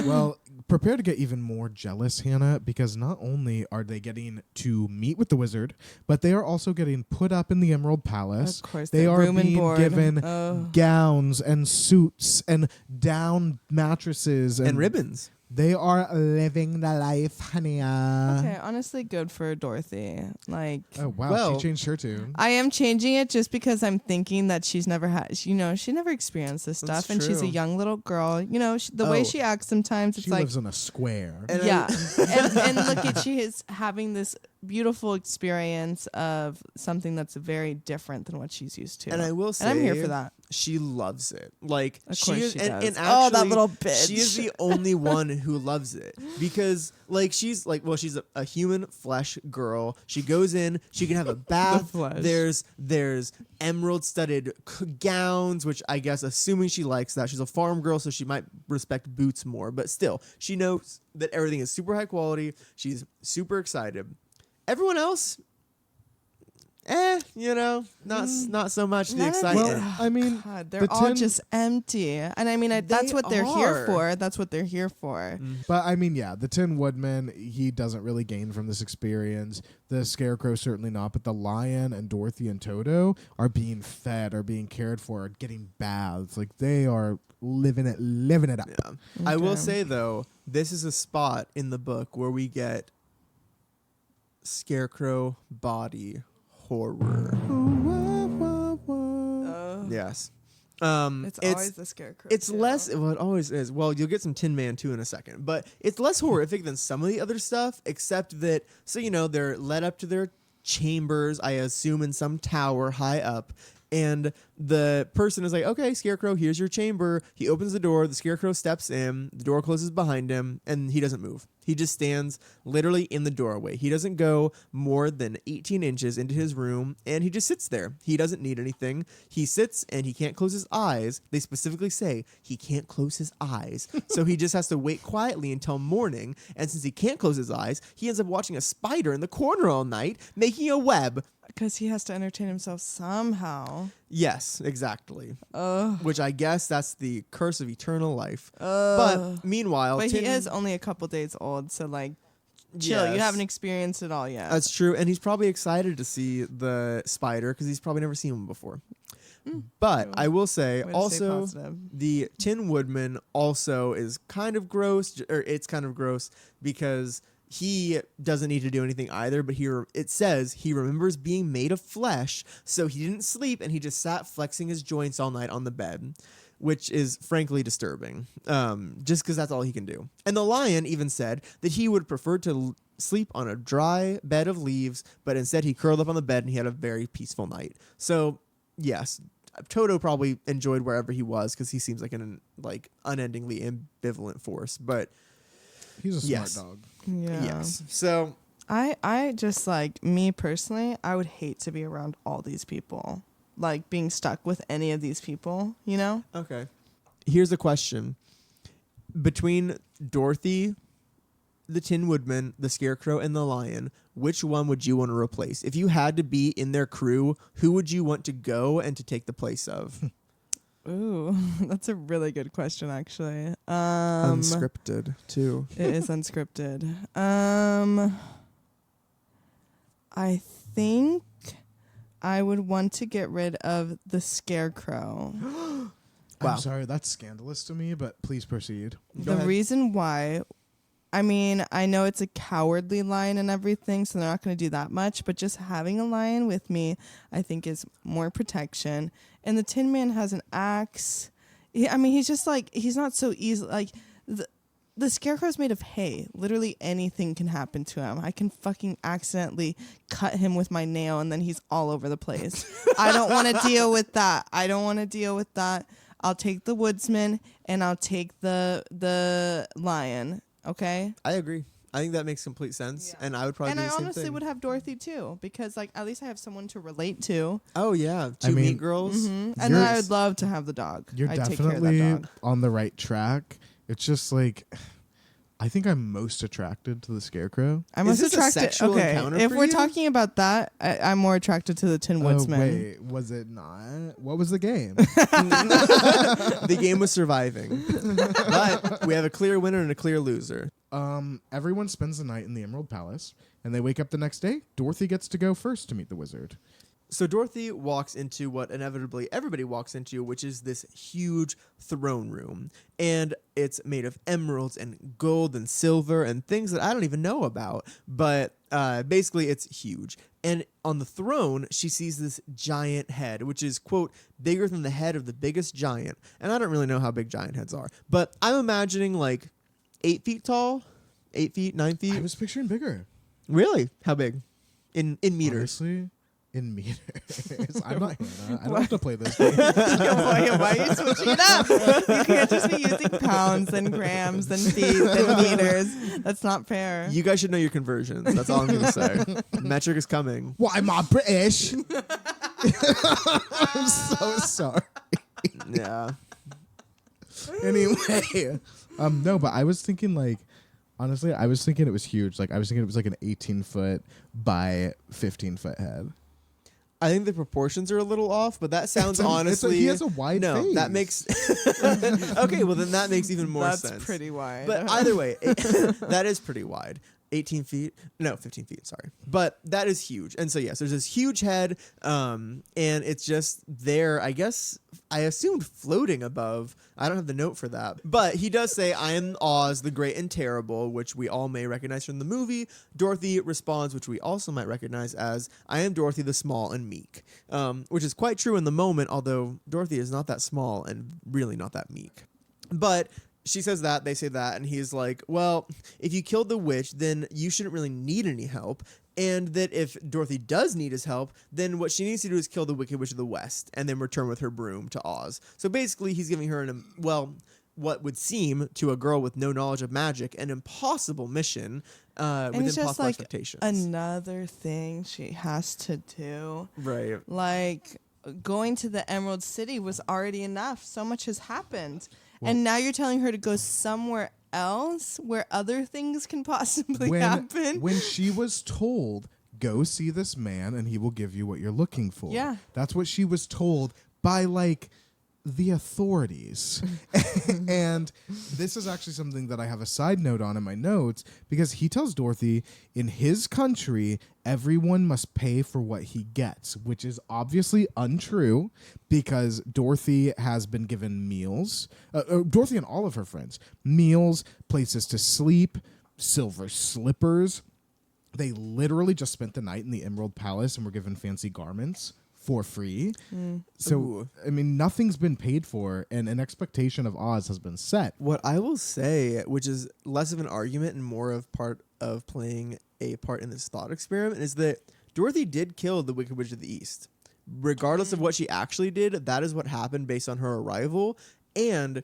Well, prepare to get even more jealous, Hannah, because not only are they getting to meet with the wizard, but they are also getting put up in the Emerald Palace. Of course, they they're are room and being board. given Oh. gowns and suits and down mattresses and ribbons. They are living the life, honey. Okay, honestly, good for Dorothy. Like, Oh wow, Well- she changed her tune. I am changing it just because I'm thinking that she's never had, she never experienced this That's stuff, and she's a true. young little girl. You know, the way Oh. she acts sometimes, it's She like, lives in a square. And yeah. and look at she is having this beautiful experience of something that's very different than what she's used to. And I will say, and I'm here for that. She loves it. Like Of she course is, she and does. actually, Oh, that little bitch. She is the only one who loves it because, like, she's a human flesh girl. She goes in. She can have a bath. flesh. There's emerald studded gowns, which I guess, assuming she likes that, she's a farm girl, so she might respect boots more. But still, she knows that everything is super high quality. She's super excited. Everyone else, not so much the None of excitement. Well, I mean, God, they're the all tin- just empty. And I mean, that's They what they're here are. for. That's what they're here for. But I mean, yeah, the Tin Woodman, he doesn't really gain from this experience. The Scarecrow certainly not, but the Lion and Dorothy and Toto are being fed, are being cared for, are getting baths. Like they are living it up. Yeah. I will Okay. say though, this is a spot in the book where we get Scarecrow body horror. Yes. It's always the scarecrow. It's too. less. Well, it always is. Well, you'll get some Tin Man too in a second, but it's less horrific than some of the other stuff. Except that, so they're led up to their chambers. I assume in some tower high up, and the person is like, "Okay, Scarecrow, here's your chamber." He opens the door. The Scarecrow steps in. The door closes behind him, and he doesn't move. He just stands literally in the doorway. He doesn't go more than 18 inches into his room, and he just sits there. He doesn't need anything. He sits, and he can't close his eyes. They specifically say he can't close his eyes. So he just has to wait quietly until morning, and since he can't close his eyes, he ends up watching a spider in the corner all night, making a web. Because he has to entertain himself somehow. Yes, exactly. Which I guess that's the curse of eternal life. But meanwhile, But he is only a couple days old, so like, chill. Yes. You haven't experienced it all yet. That's true, and he's probably excited to see the spider because he's probably never seen one before. But I will say, Way to stay also, positive. the Tin Woodman also is kind of gross, or it's kind of gross because he doesn't need to do anything either, but it says he remembers being made of flesh, so he didn't sleep, and he just sat flexing his joints all night on the bed, which is frankly disturbing, just because that's all he can do. And the lion even said that he would prefer to sleep on a dry bed of leaves, but instead he curled up on the bed and he had a very peaceful night. So, yes, Toto probably enjoyed wherever he was because he seems like an unendingly ambivalent force, but He's a smart yes. dog. Yeah. Yes. So I just like, me personally, I would hate to be around all these people. Like being stuck with any of these people, you know? okay. Here's a question. Between Dorothy, the Tin Woodman, the Scarecrow, and the Lion, which one would you want to replace? If you had to be in their crew, who would you want to go and to take the place of? Ooh, that's a really good question, actually. Unscripted, too. It is unscripted. I think I would want to get rid of the Scarecrow. Wow. I'm sorry, that's scandalous to me, but please proceed. Go The ahead. reason why, I mean, I know it's a cowardly lion and everything, so they're not going to do that much, but just having a lion with me, I think is more protection. And the Tin Man has an axe. He's just like, he's not so easy. Like, the Scarecrow's made of hay. Literally anything can happen to him. I can fucking accidentally cut him with my nail and then he's all over the place. I don't want to deal with that. I'll take the woodsman and I'll take the lion. Okay? I agree. I think that makes complete sense, Yeah. and I would probably And do I the same honestly thing. would have Dorothy too, because like at least I have someone to relate to. Oh, yeah. I Two mean- meat girls. And then I Yours- would love to have the dog. You're I'd take care of definitely that dog. on the right track. It's just like, I think I'm most attracted to the Scarecrow. I'm Is most this a attracted. sexual Okay, encounter if for we're you? talking about that, I'm more attracted to the Tin Woodsman. Wait, was it not? What was the game? The game was surviving. But we have a clear winner and a clear loser. Everyone spends the night in the Emerald Palace, and they wake up the next day. Dorothy gets to go first to meet the wizard. So Dorothy walks into what inevitably everybody walks into, which is this huge throne room. And it's made of emeralds and gold and silver and things that I don't even know about. But basically, it's huge. And on the throne, she sees this giant head, which is, quote, bigger than the head of the biggest giant. And I don't really know how big giant heads are. But I'm imagining like 8 feet tall, 8 feet, 9 I feet. was picturing bigger. Really? How big? In meters. Honestly, in meters. I'm not Hannah. I don't have to play this game. Why are you switching it up? You can't just be using pounds and grams and feet and meters. That's not fair. You guys should know your conversions. That's all I'm going to say. Metric is coming. Why am I British? I'm so sorry. Yeah. Anyway, no, but I was thinking like, honestly, I was thinking it was huge. Like I was thinking it was like an 18-foot by 15-foot head. I think the proportions are a little off, but that sounds He honestly. has a wide no, face. that makes. Okay, well then that makes even more That's sense. pretty wide. But either way, that is pretty wide. 18 feet. No, 15 feet, sorry. But that is huge. And so, yes, there's this huge head, and it's just there, I guess, I assumed floating above. I don't have the note for that. But he does say, I am Oz, the great and terrible, which we all may recognize from the movie. Dorothy responds, which we also might recognize as, I am Dorothy the small and meek, which is quite true in the moment, although Dorothy is not that small and really not that meek. But she says that, they say that, and he's like, well, if you killed the witch, then you shouldn't really need any help. And that if Dorothy does need his help, then what she needs to do is kill the Wicked Witch of the West and then return with her broom to Oz. So basically, he's giving her what would seem to a girl with no knowledge of magic an impossible mission And with it's just impossible like expectations. another thing she has to do. Right. Like going to the Emerald City was already enough. So much has happened. Well- and now you're telling her to go somewhere else where other things can possibly happen. When she was told, go see this man and he will give you what you're looking for. Yeah. That's what she was told by like the authorities. And this is actually something that I have a side note on in my notes, because he tells Dorothy in his country, everyone must pay for what he gets, which is obviously untrue because Dorothy has been given meals. Dorothy and all of her friends, meals, places to sleep, silver slippers. They literally just spent the night in the Emerald Palace and were given fancy garments for free. So, Ooh. I mean, nothing's been paid for, and an expectation of Oz has been set. What I will say, which is less of an argument and more of part of playing a part in this thought experiment, is that Dorothy did kill the Wicked Witch of the East. Regardless of what she actually did, that is what happened based on her arrival. And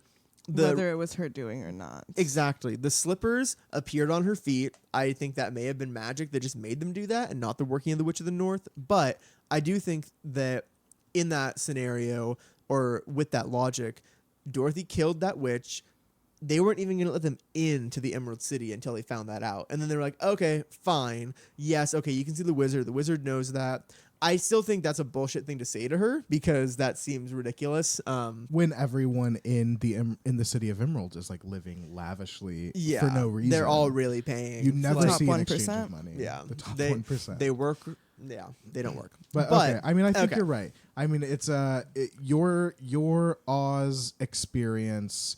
whether it was her doing or not. Exactly. The slippers appeared on her feet. I think that may have been magic that just made them do that and not the working of the Witch of the North. But I do think that in that scenario, or with that logic, Dorothy killed that witch. They weren't even going to let them into the Emerald City until they found that out. And then they were like, okay, fine. Yes, okay, you can see the wizard. The wizard knows that. I still think that's a bullshit thing to say to her because that seems ridiculous. When everyone in the city of Emerald is like living lavishly Yeah, for no reason. they're all really paying. You never Top see an 1%. exchange of money. Yeah, The top they, 1%. They work. Yeah, they don't work. But okay, I mean, I think okay. you're right. I mean, it's your Oz experience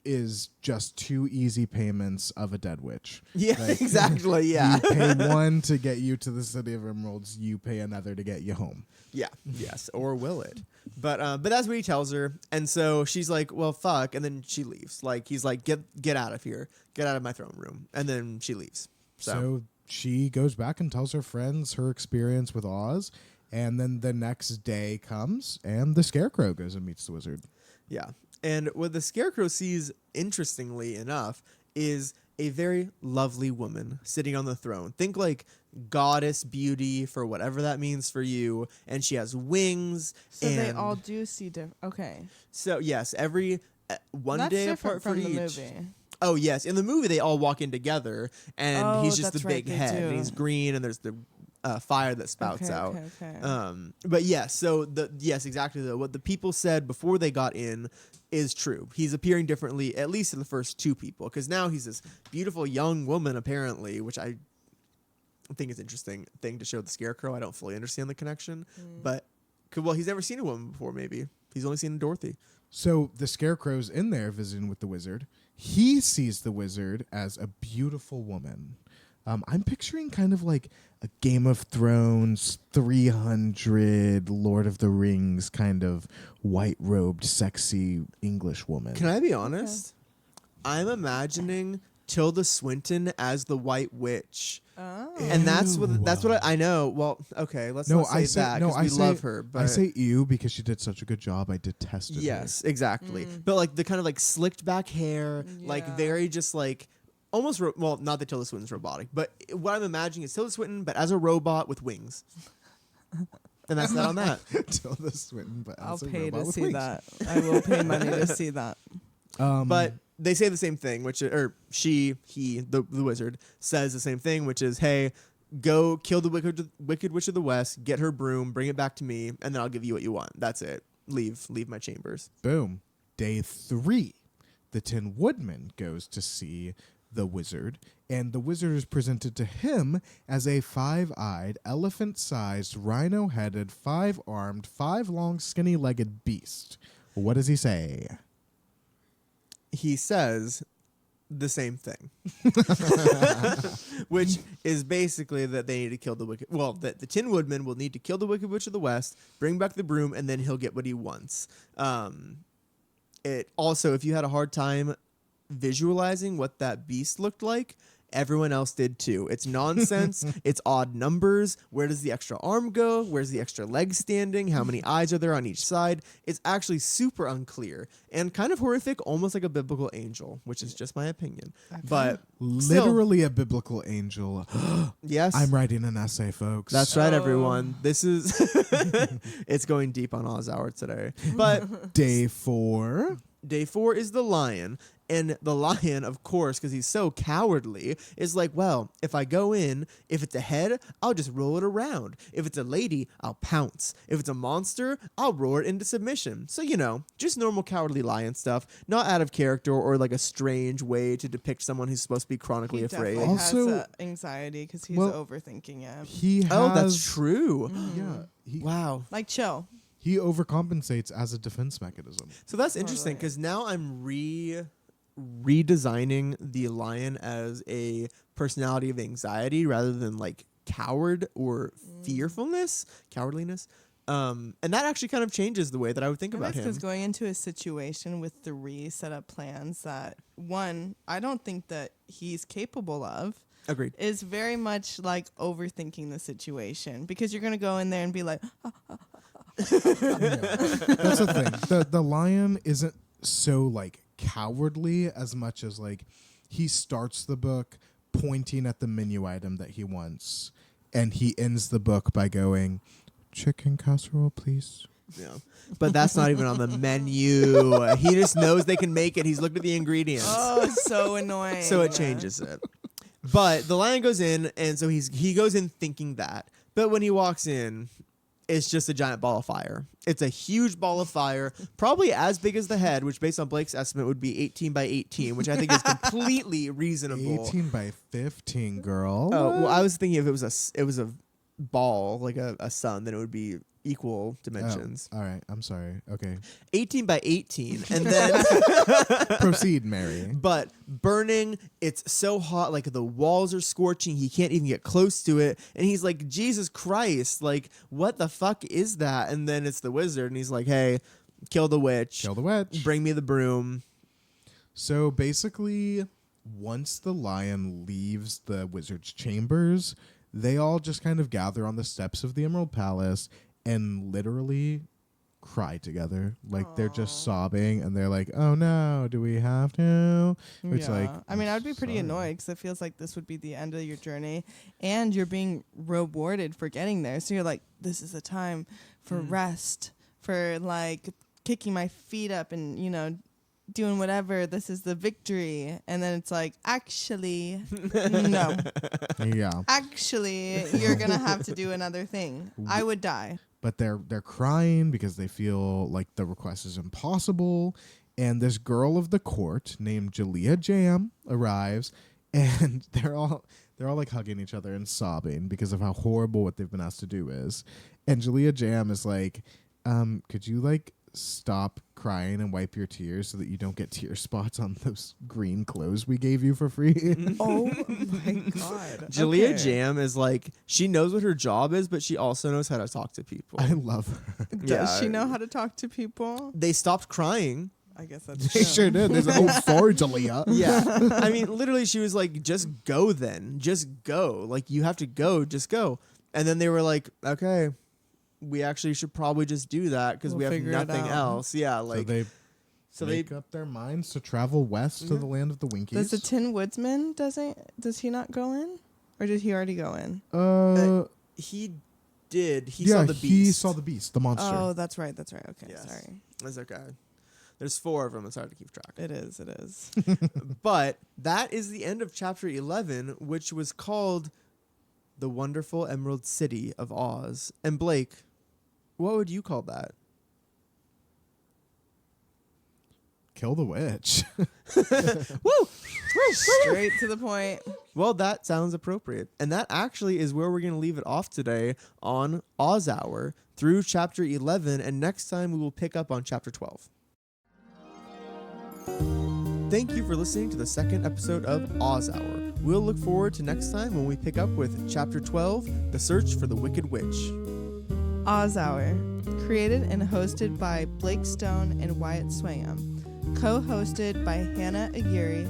is just 2 easy payments of a dead witch. Yeah, Like, exactly. Yeah, You pay one to get you to the city of Emeralds. You pay another to get you home. yeah, yes, or will it? But that's what he tells her, and so she's like, "Well, fuck," and then she leaves. Like he's like, "Get out of here, get out of my throne room," and then she leaves. So she goes back and tells her friends her experience with Oz, and then the next day comes, and the Scarecrow goes and meets the wizard. Yeah. And what the Scarecrow sees, interestingly enough, is a very lovely woman sitting on the throne. Think like goddess beauty for whatever that means for you. And she has wings. So they and all do see different. Okay. So, yes, every one That's day different apart for from the each. movie. Oh, yes. In the movie, they all walk in together. And Oh, he's just the that's right, big they head. do. And he's green. And there's the fire that spouts Okay, out. okay. But yes, so yes, exactly. Though what the people said before they got in is true. He's appearing differently, at least in the first 2 people, because now he's this beautiful young woman, apparently, which I think is interesting thing to show the Scarecrow. I don't fully understand the connection, but well, he's never seen a woman before. Maybe he's only seen Dorothy. So the Scarecrow's in there visiting with the wizard. He sees the wizard as a beautiful woman. I'm picturing kind of like a Game of Thrones 300 Lord of the Rings kind of white-robed, sexy English woman. Can I be honest? I'm imagining Tilda Swinton as the White Witch. Oh. And that's what I know. Well, okay, let's not say that because we love her. But I say ew because she did such a good job. I detested her. yes, exactly. But like the kind of like slicked back hair, like Yeah. very just like almost well, not that Tilda Swinton's robotic, but what I'm imagining is Tilda Swinton, but as a robot with wings. And that's that on that. Tilda Swinton, but I'll as a pay robot to with see wings. that. I will pay money to see that. But they say the same thing, which or he, the wizard says the same thing, which is, hey, go kill the wicked witch of the West, get her broom, bring it back to me, and then I'll give you what you want. That's it. Leave my chambers. Boom. Day 3, the Tin Woodman goes to see the wizard, and the wizard is presented to him as a 5-eyed, elephant-sized, rhino-headed, 5-armed, 5-long, skinny-legged beast. What does he say? He says the same thing, which is basically that they need to kill the wicked. Well, that the Tin Woodman will need to kill the Wicked Witch of the West, bring back the broom, and then he'll get what he wants. It also, if you had a hard time visualizing what that beast looked like, Everyone else did too. It's nonsense. It's odd numbers. Where does the extra arm go? Where's the extra leg standing? How many eyes are there on each side? It's actually super unclear and kind of horrific, almost like a biblical angel, which is just my opinion. But Literally a biblical angel. yes, I'm writing an essay, folks. that's right, everyone. This is it's going deep on Oz Hour today. But Day 4. Day 4 is the lion. And the lion, of course, because he's so cowardly, is like, well, if I go in, if it's a head, I'll just roll it around. If it's a lady, I'll pounce. If it's a monster, I'll roar it into submission. So, just normal cowardly lion stuff, not out of character or like a strange way to depict someone who's supposed to be chronically He afraid. definitely Also- has anxiety because he's Well, overthinking it. He has, Oh, that's true. Yeah. Wow. Like, chill. He overcompensates as a defense mechanism. So that's interesting because now I'm redesigning the lion as a personality of anxiety rather than like coward or fearfulness, cowardliness. And that actually kind of changes the way that I would think about him. Because going into a situation with 3 set up plans that, one, I don't think that he's capable of. Agreed. Is very much like overthinking the situation because you're going to go in there and be like, That's the thing. The lion isn't so like cowardly as much as like he starts the book pointing at the menu item that he wants, and he ends the book by going, "Chicken casserole, please." Yeah. But that's not even on the menu. He just knows they can make it. He's looked at the ingredients. oh, so annoying. So it changes it. But the lion goes in, and so he goes in thinking that. But when he walks in, it's just a giant ball of fire. It's a huge ball of fire, probably as big as the head, which based on Blake's estimate would be 18 by 18, which I think is completely reasonable. 18 by 15, girl. Oh, well, I was thinking if it was a ball, like a sun, then it would be equal dimensions. All right, I'm sorry. Okay. 18 by 18, and then Proceed, Mary. but burning, it's so hot, like the walls are scorching, he can't even get close to it, and he's like, Jesus Christ, like what the fuck is that? And then it's the wizard, and he's like, hey, kill the witch, Kill the witch. bring me the broom. So basically, once the lion leaves the wizard's chambers, they all just kind of gather on the steps of the Emerald Palace and literally cry together. Like they're just sobbing, and they're like, "Oh no, do we have to?" It's like, I mean, I would be pretty sorry. annoyed because it feels like this would be the end of your journey, and you're being rewarded for getting there. So you're like, this is a time for rest, for like kicking my feet up and doing whatever. This is the victory, and then it's like, actually, no, Yeah. actually, you're gonna have to do another thing. I would die. But they're crying because they feel like the request is impossible. And this girl of the court named Jalea Jam arrives, and they're all like hugging each other and sobbing because of how horrible what they've been asked to do is. And Jalea Jam is like, could you like stop crying and wipe your tears so that you don't get tear spots on those green clothes we gave you for free? Oh my god. Jalea Okay. Jam is like, she knows what her job is, but she also knows how to talk to people. I love her. Does she know how to talk to people? They stopped crying. I guess that's They true. sure did. There's oh, sorry, Jalea. Yeah. I mean, literally, she was like, just go then. Just go. Like, you have to go. Just go. And then they were like, okay, we actually should probably just do that because We'll we have figure it nothing out. else. Yeah. Like, So they make up their minds to travel west to the land of the Winkies. Does the Tin Woodsman does he not go in? Or did he already go in? he did. He yeah, saw the beast. he saw the beast, the monster. Oh, that's right. Okay, Yes. sorry. That's okay. There's 4 of them. It's hard to keep track. It is. But that is the end of chapter 11, which was called The Wonderful Emerald City of Oz. And Blake, what would you call that? Kill the witch. Woo! Straight to the point. Well, that sounds appropriate. And that actually is where we're going to leave it off today on Oz Hour through chapter 11. And next time we will pick up on chapter 12. Thank you for listening to the second episode of Oz Hour. We'll look forward to next time when we pick up with chapter 12, The Search for the Wicked Witch. Oz Hour. Created and hosted by Blake Stone and Wyatt Swayam. Co-hosted by Hannah Aguirre.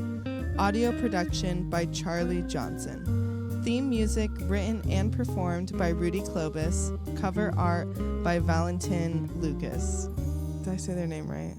Audio production by Charlie Johnson. Theme music written and performed by Rudy Clovis. Cover art by Valentin Lucas. Did I say their name right?